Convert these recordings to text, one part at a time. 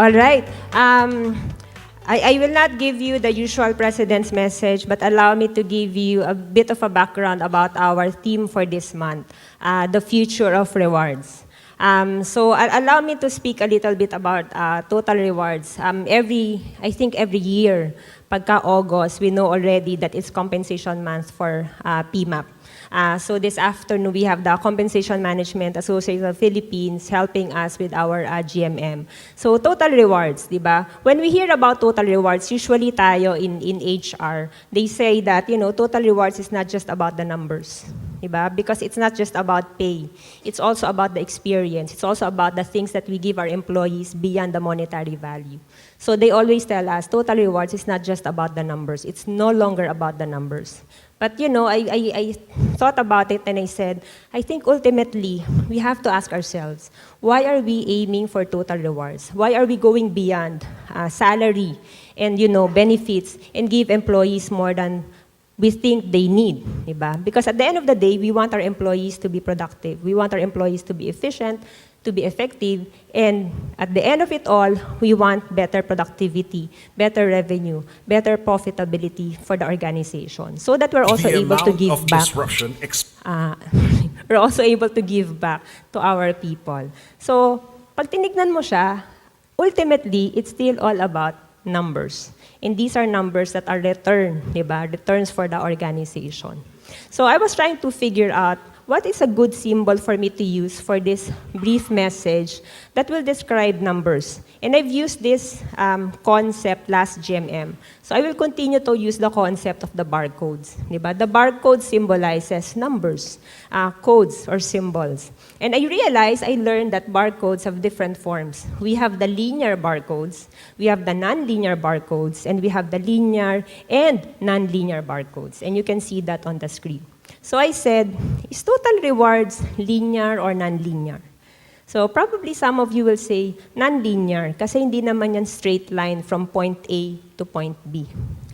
All right. I will not give you the usual President's message, but allow me to give you a bit of a background about our theme for this month, the future of rewards. Allow me to speak a little bit about total rewards. I think every year, pagka-August, we know already that it's compensation month for PMAP. So this afternoon, we have the Compensation Management Association of the Philippines helping us with our GMM. So total rewards, di ba? When we hear about total rewards, usually tayo in HR, they say that, total rewards is not just about the numbers. Diba? Because it's not just about pay. It's also about the experience. It's also about the things that we give our employees beyond the monetary value. So they always tell us, total rewards is not just about the numbers. It's no longer about the numbers. But I thought about it and I said, I think ultimately, we have to ask ourselves, why are we aiming for total rewards? Why are we going beyond salary and benefits and give employees more than we think they need, diba? Because at the end of the day, we want our employees to be productive. We want our employees to be efficient, to be effective, and at the end of it all, we want better productivity, better revenue, better profitability for the organization, so that we're also able to give back. We're also able to give back to our people. So, pag tinignan mo siya, ultimately, it's still all about numbers. And these are numbers that are returns for the organization. So I was trying to figure out what is a good symbol for me to use for this brief message that will describe numbers. And I've used this concept last GMM. So I will continue to use the concept of the barcodes. Diba? The barcode symbolizes numbers, codes or symbols. And I realized, I learned that barcodes have different forms. We have the linear barcodes, we have the non-linear barcodes, and we have the linear and non-linear barcodes. And you can see that on the screen. So I said, is total rewards linear or non-linear? So probably some of you will say, non-linear, kasi hindi naman yan straight line from point A to point B.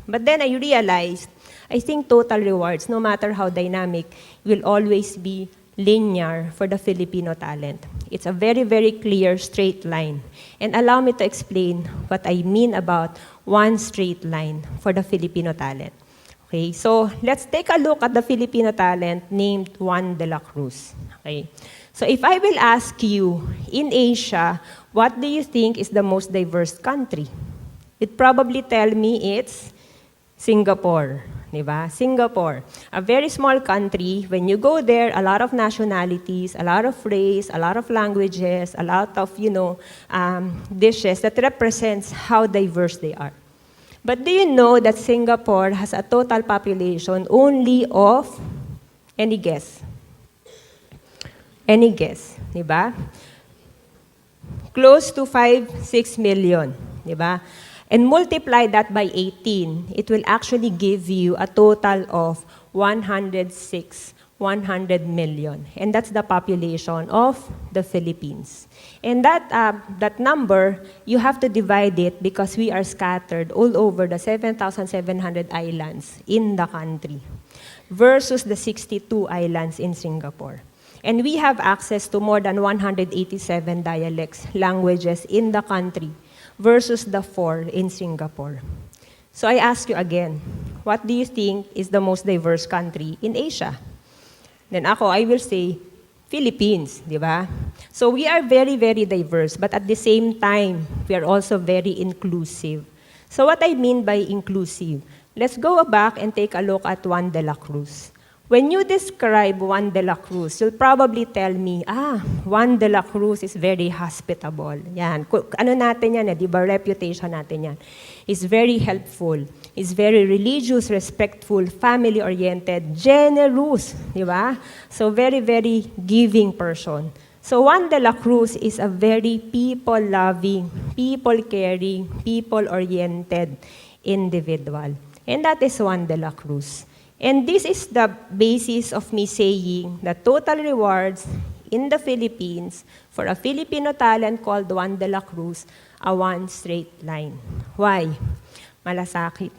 But then I realized, I think total rewards, no matter how dynamic, will always be linear for the Filipino talent. It's a very, very clear straight line. And allow me to explain what I mean about one straight line for the Filipino talent. Okay, so let's take a look at the Filipino talent named Juan de la Cruz. Okay, so if I will ask you, in Asia, what do you think is the most diverse country? You'd probably tell me it's Singapore. Diba? Singapore, a very small country. When you go there, a lot of nationalities, a lot of race, a lot of languages, a lot of dishes that represents how diverse they are. But do you know that Singapore has a total population only of, any guess? Any guess, diba? Close to 5-6 million, diba? And multiply that by 18, it will actually give you a total of 100 million. And that's the population of the Philippines. And that number, you have to divide it because we are scattered all over the 7,700 islands in the country versus the 62 islands in Singapore. And we have access to more than 187 dialects, languages in the country versus the 4 in Singapore. So I ask you again, what do you think is the most diverse country in Asia? Then I will say, Philippines, di ba? So we are very, very diverse, but at the same time, we are also very inclusive. So what I mean by inclusive, let's go back and take a look at Juan de la Cruz. When you describe Juan de la Cruz, you'll probably tell me, Juan de la Cruz is very hospitable. Yan. Ano natin yan, di ba? Reputation natin yan. He's very helpful. He's very religious, respectful, family-oriented, generous, di ba? So very, very giving person. So Juan de la Cruz is a very people-loving, people-caring, people-oriented individual. And that is Juan de la Cruz. And this is the basis of me saying that total rewards in the Philippines for a Filipino talent called Juan de la Cruz, a one straight line. Why? Malasakit.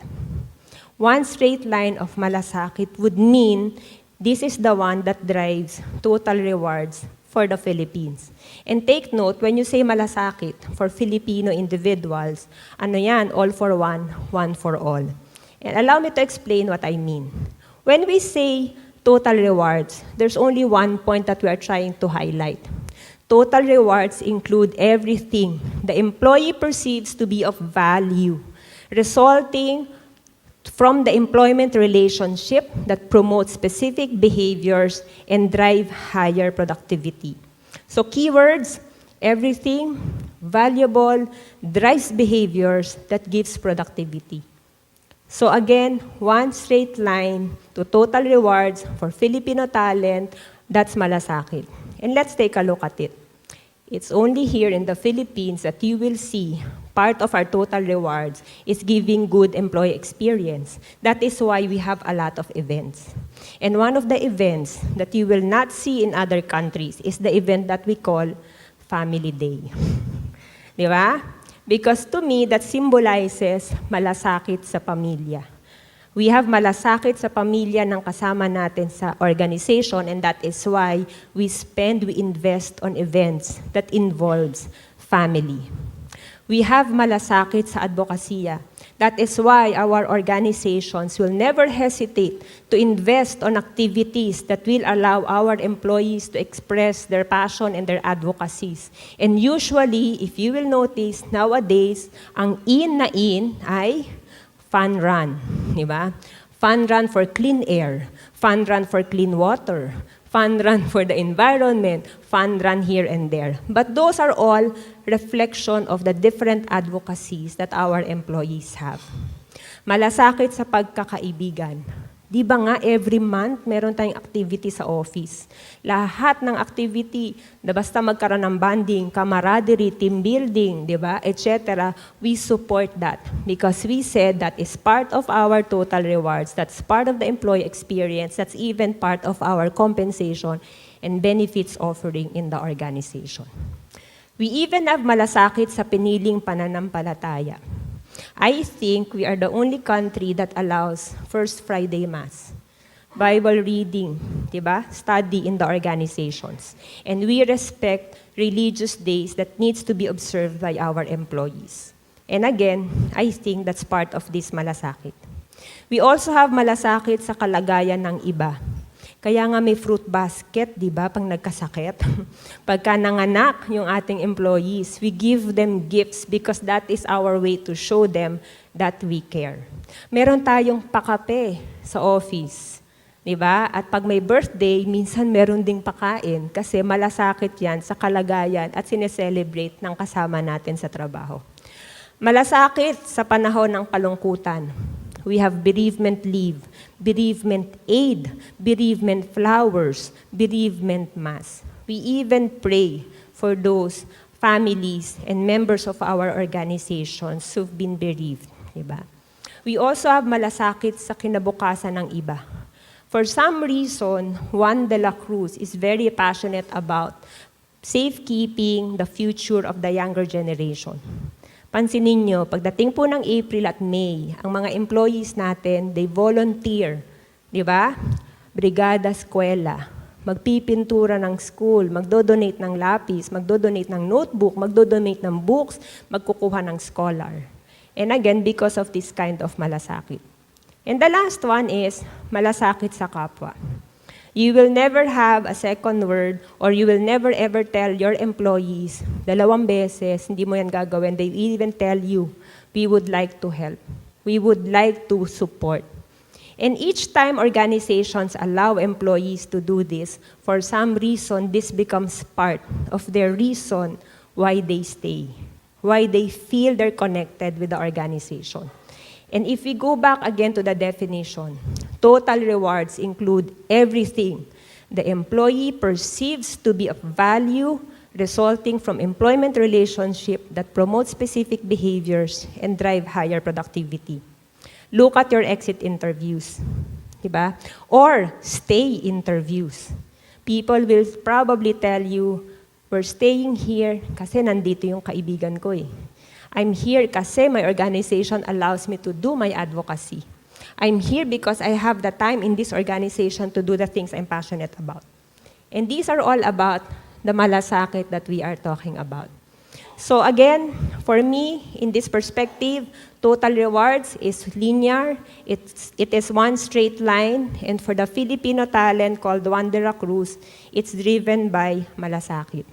One straight line of malasakit would mean this is the one that drives total rewards for the Philippines. And take note, when you say malasakit for Filipino individuals, ano yan, all for one for all. And allow me to explain what I mean. When we say total rewards, there's only one point that we are trying to highlight. Total rewards include everything the employee perceives to be of value, resulting from the employment relationship that promotes specific behaviors and drive higher productivity. So keywords, everything, valuable, drives behaviors that gives productivity. So again, one straight line to total rewards for Filipino talent, that's malasakit. And let's take a look at it. It's only here in the Philippines that you will see part of our total rewards is giving good employee experience. That is why we have a lot of events. And one of the events that you will not see in other countries is the event that we call Family Day. Di ba? Because to me, that symbolizes malasakit sa pamilya. We have malasakit sa pamilya ng kasama natin sa organization, and that is why we invest on events that involves family. We have malasakit sa advokasya. That is why our organizations will never hesitate to invest on activities that will allow our employees to express their passion and their advocacies. And usually, if you will notice, nowadays, ang in na in ay fun run, di ba? Fun run for clean air, fun run for clean water, fun run for the environment, fun run here and there. But those are all reflection of the different advocacies that our employees have. Malasakit sa pagkakaibigan. Di ba nga every month meron tayong activity sa office? Lahat ng activity, na basta magkaroon ng bonding, camaraderie, team building, di ba, etc., we support that because we said that is part of our total rewards, that's part of the employee experience, that's even part of our compensation and benefits offering in the organization. We even have malasakit sa piniling pananampalataya. I think we are the only country that allows First Friday Mass, Bible reading, diba? Study in the organizations. And we respect religious days that needs to be observed by our employees. And again, I think that's part of this malasakit. We also have malasakit sa kalagayan ng iba. Kaya nga may fruit basket, di ba, pag nagkasakit. Pagka nanganak yung ating employees, we give them gifts because that is our way to show them that we care. Meron tayong pakape sa office, di ba? At pag may birthday, minsan meron ding pakain kasi malasakit yan sa kalagayan at sineselebrate ng kasama natin sa trabaho. Malasakit sa panahon ng kalungkutan. We have bereavement leave, bereavement aid, bereavement flowers, bereavement mass. We even pray for those families and members of our organizations who've been bereaved. Diba? We also have malasakit sa kinabukasan ng iba. For some reason, Juan de la Cruz is very passionate about safekeeping the future of the younger generation. Pansinin nyo, pagdating po ng April at May, ang mga employees natin, they volunteer, di ba? Brigada eskwela, magpipintura ng school, magdodonate ng lapis, magdodonate ng notebook, magdodonate ng books, magkukuha ng scholar. And again, because of this kind of malasakit. And the last one is malasakit sa kapwa. You will never have a second word or you will never ever tell your employees, 2 beses, hindi mo yan gagawin. They even tell you, we would like to help. We would like to support. And each time organizations allow employees to do this, for some reason, this becomes part of their reason why they stay, why they feel they're connected with the organization. And if we go back again to the definition, total rewards include everything the employee perceives to be of value resulting from employment relationship that promote specific behaviors and drive higher productivity. Look at your exit interviews, diba? Or stay interviews. People will probably tell you, we're staying here kasi nandito yung kaibigan ko eh. I'm here kasi my organization allows me to do my advocacy. I'm here because I have the time in this organization to do the things I'm passionate about. And these are all about the malasakit that we are talking about. So again, for me, in this perspective, total rewards is linear. It is one straight line. And for the Filipino talent called Juan de la Cruz, it's driven by malasakit.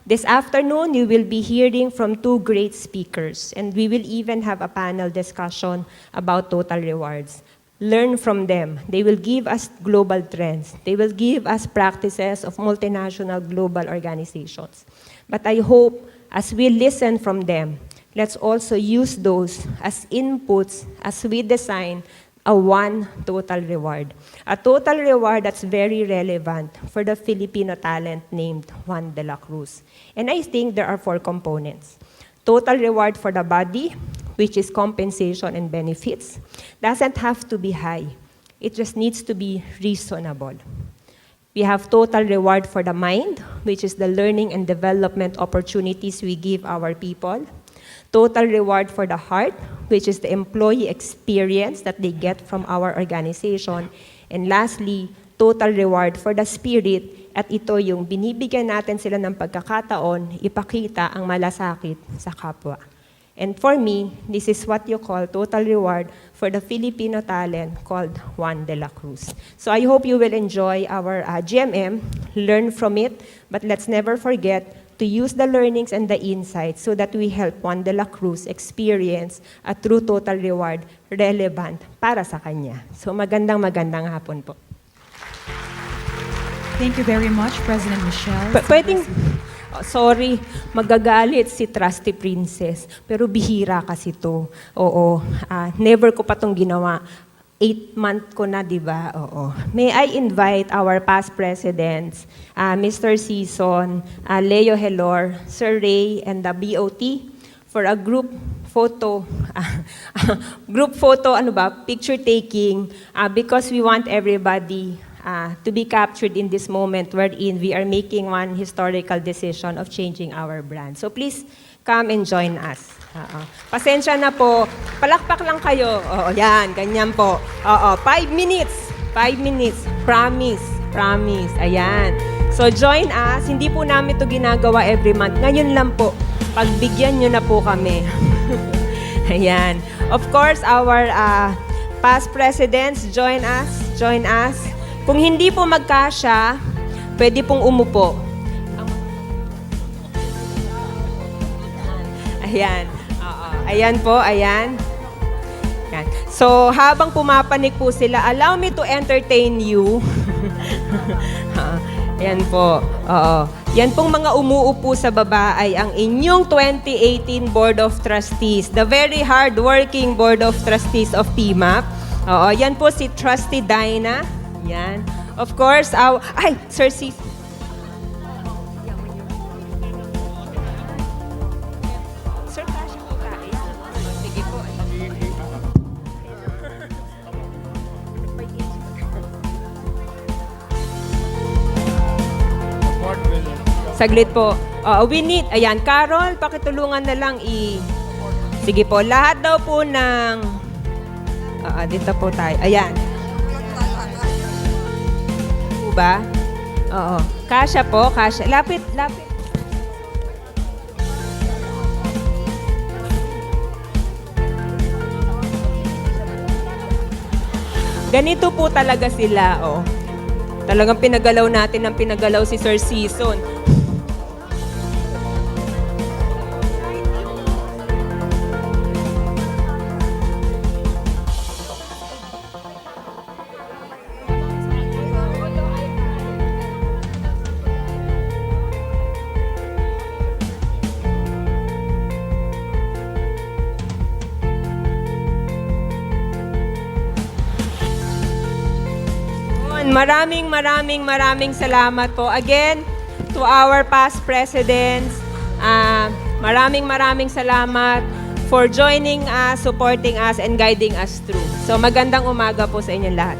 This afternoon, you will be hearing from two great speakers. And we will even have a panel discussion about total rewards. Learn from them. They will give us global trends. They will give us practices of multinational global organizations. But I hope, as we listen from them, let's also use those as inputs as we design a one total reward. A total reward that's very relevant for the Filipino talent named Juan de la Cruz. And I think there are 4 components. Total reward for the body, which is compensation and benefits, doesn't have to be high. It just needs to be reasonable. We have total reward for the mind, which is the learning and development opportunities we give our people. Total reward for the heart, which is the employee experience that they get from our organization. And lastly, total reward for the spirit, at ito yung binibigyan natin sila ng pagkakataon, ipakita ang malasakit sa kapwa. And for me, this is what you call total reward for the Filipino talent called Juan de la Cruz. So I hope you will enjoy our GMM, learn from it, but let's never forget to use the learnings and the insights so that we help Juan de la Cruz experience a true total reward relevant para sa kanya. So magandang hapon po. Thank you very much, President Michelle. Pwedeng, sorry, magagalit si Trusty Princess, pero bihira kasi to. Oo, never ko pa tong ginawa. 8-month ko na, di ba? Oo. May I invite our past presidents, Mr. Sison, Leo Helor, Sir Ray, and the BOT for a group photo, picture taking, because we want everybody to be captured in this moment wherein we are making one historical decision of changing our brand. So please come and join us. Pasensya na po. Palakpak lang kayo. Oo, yan. Ganyan po. Oo, 5 minutes. 5 minutes. Promise. Promise. Ayan. So join us. Hindi po namin ito ginagawa every month. Ngayon lang po. Pagbigyan nyo na po kami. Ayan. Of course, our past presidents, join us. Join us. Kung hindi po magkasya, pwede pong umupo. Ayan. Ayan po, ayan. Ayan. So, habang pumapanik po sila, allow me to entertain you. Ayan po. Oo. Yan pong mga umuupo sa baba ay ang inyong 2018 Board of Trustees, the very hard-working Board of Trustees of PMAP. Oo, yan po si Trustee Dinah. Yan. Of course, Sir Sis. Sir, kasya po tayo. Sige po. Saglit po. We need, ayan, Carol, pakitulungan na lang Sige po, lahat daw po ng, dito po tayo. Ayan. Ba? Oo. Kasya po, kasya. Lapit, lapit. Ganito po talaga sila, oh. Talagang pinagalaw natin ng pinagalaw si Sir Sison. Maraming salamat po. Again, to our past presidents, maraming salamat for joining us, supporting us, and guiding us through. So magandang umaga po sa inyong lahat.